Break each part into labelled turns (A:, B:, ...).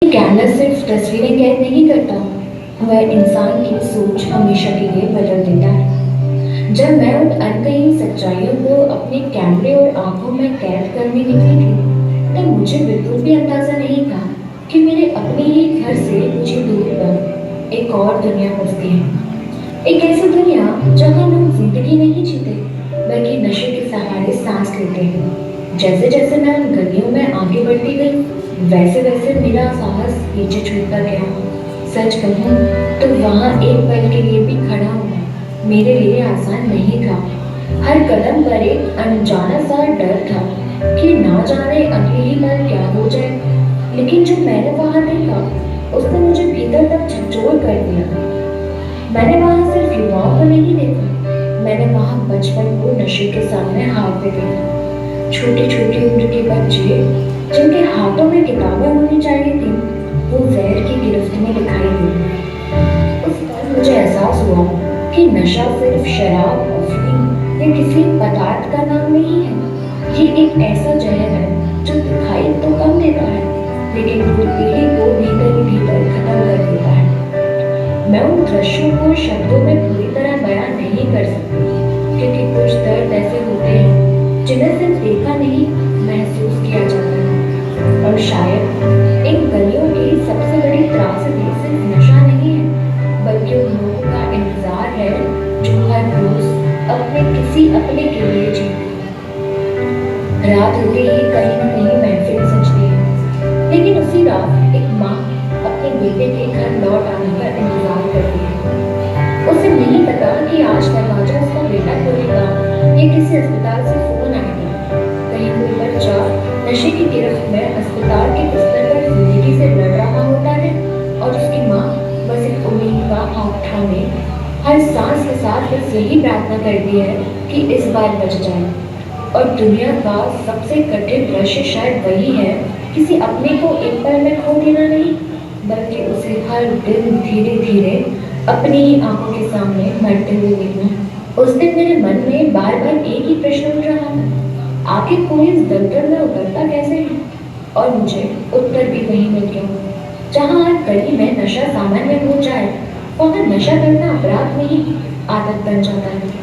A: Camera सिर्फ तस्वीरें कैद नहीं करता, वह इंसान की सोच हमेशा के लिए बदल देता है। जब मैं उन अनकही सच्चाइयों को अपने कैमरे और आंखों में कैद करने निकली थी, तब मुझे बिल्कुल भी अंदाजा नहीं था कि मेरे अपने ही घर से कुछ ही दूर पर एक और दुनिया बसती है। एक ऐसी दुनिया जहाँ लोग जिंदगी नहीं जीते, बल्कि नशे के सहारे सांस लेते हैं। जैसे जैसे मैं उन गलियों में आगे बढ़ती गई, वैसे वैसे मेरा साहस पीछे छूटता गया। सच कहूं तो वहां एक पल के लिए भी खड़ा होना मेरे लिए आसान नहीं था। हर कदम पर एक अनजाना सा डर था कि ना जाने अगली ही पल क्या हो जाए। लेकिन जब मैंने वहां देखा, उसने मुझे भीतर तक झकझोर कर दिया। मैंने वहां सिर्फ युवाओं को नहीं देखा, मैंने वहां बचपन को नशे के सामने हारते देखा। छोटे छोटे उम्र के बच्चे जिनके हाथों में किताबें होनी चाहिए थी, वो जहर की गिरफ्त में दिखाई दी। उस पल मुझे एहसास हुआ कि नशा सिर्फ शराब, अफीम या किसी पदार्थ का नाम नहीं है। ये एक ऐसा जहर है जो दिखाई तो कम देता है, लेकिन पूरी पीढ़ी को भीतर ही भीतर खत्म कर देता है। मैं उन दृश्यों को शब्दों में पूरी तरह बयान नहीं कर सकती, क्योंकि कुछ दर्द ऐसे होते हैं जिन्हें सिर्फ देखा नहीं, महसूस किया जाता है। और शायद इन गलियों की सबसे बड़ी त्रासदी सिर्फ नशा नहीं है, बल्कि उन लोगों का इंतजार है जो हर रोज अपने किसी अपने के लिए जीते। रात होते ही कहीं न कहीं महफिल सजती है, लेकिन उसी रात एक माँ अपने बेटे के घर लौट आने का इंतजार करती है। उसे नहीं पता कि आज दरवाजा उसका बेटा खोलेगा या किसी अस्पताल से फोन आएगा। कहीं कोई बच्चा नशे की गिरफ्त में अस्पताल के बिस्तर पर जिंदगी से लड़ रहा होता है, और उसकी माँ बस एक उम्मीद का हाथ थामे हर सांस के साथ बस यही प्रार्थना करती है कि इस बार बच जाए। और दुनिया का सबसे कठिन दृश्य शायद वही है, किसी अपने को एक पल में खो देना नहीं, बल्कि उसे हर दिन धीरे धीरे अपनी ही आंखों के सामने मरते हुए देखना। उस दिन मेरे मन में बार बार एक ही प्रश्न उठ रहा था, आखिर कोई इस दलदल में उतरता कैसे है? और मुझे उत्तर भी वही मिल गया। जहाँ हर गली में नशा सामान्य हो जाए, वहाँ नशा करना अपराध नहीं, आदत बन जाता है।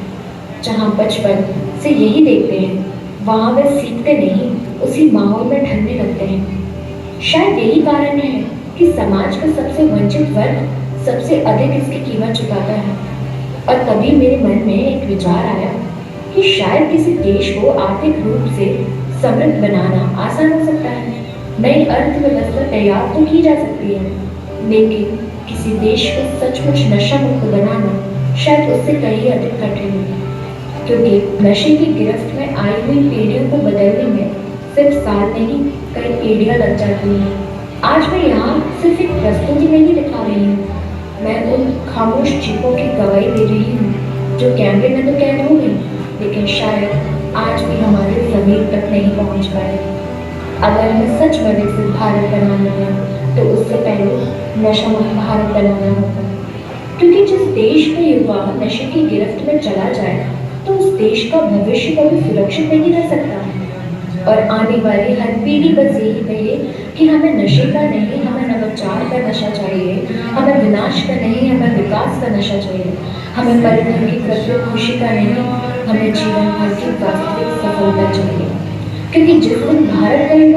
A: जहाँ बचपन से यही देखते हैं, वहाँ वे सीखते नहीं, उसी माहौल में ढलने लगते हैं। शायद यही कारण है कि समाज का सबसे वंचित वर्ग सबसे अधिक इसकी कीमत चुकाता है। और तभी मेरे मन में एक विचार आया कि शायद किसी देश को आर्थिक रूप से समृद्ध बनाना आसान हो सकता है, नई अर्थव्यवस्था तैयार तो की जा सकती है, लेकिन किसी देश को सचमुच नशा मुक्त बनाना शायद उससे कहीं अधिक कठिन है। क्योंकि नशे की गिरफ्त में आई हुई पीढ़ियों को बदलने में सिर्फ साल नहीं, कई पीढ़ियां लग जाती हैं। आज मैं यहाँ सिर्फ एक प्रस्तुति नहीं दिखा रही हूँ, मैं उन खामोश चीखों की गवाही दे रही हूँ जो कैमरे में तो कैद हो गई, लेकिन शायद आज भी हमारे जमीन तक नहीं पहुँच पाए। अगर हमें सच में विकसित भारत बनाना है, तो उससे पहले नशा मुक्त भारत बनाना होगा। क्योंकि जिस देश में युवा नशे की गिरफ्त में चला जाए, तो उस देश का भविष्य कभी सुरक्षित नहीं रह सकता। और आने वाली हर पीढ़ी बस यही कहे कि हमें नशे का नहीं, हमें नवाचार का नशा चाहिए, हमें विनाश का नहीं, हमें विकास का नशा चाहिए, हमें पल भर की कृत्रिम खुशी का नहीं, हमें जीवन भर की वास्तविक सफलता चाहिए। क्योंकि जिस दिन भारत का युवा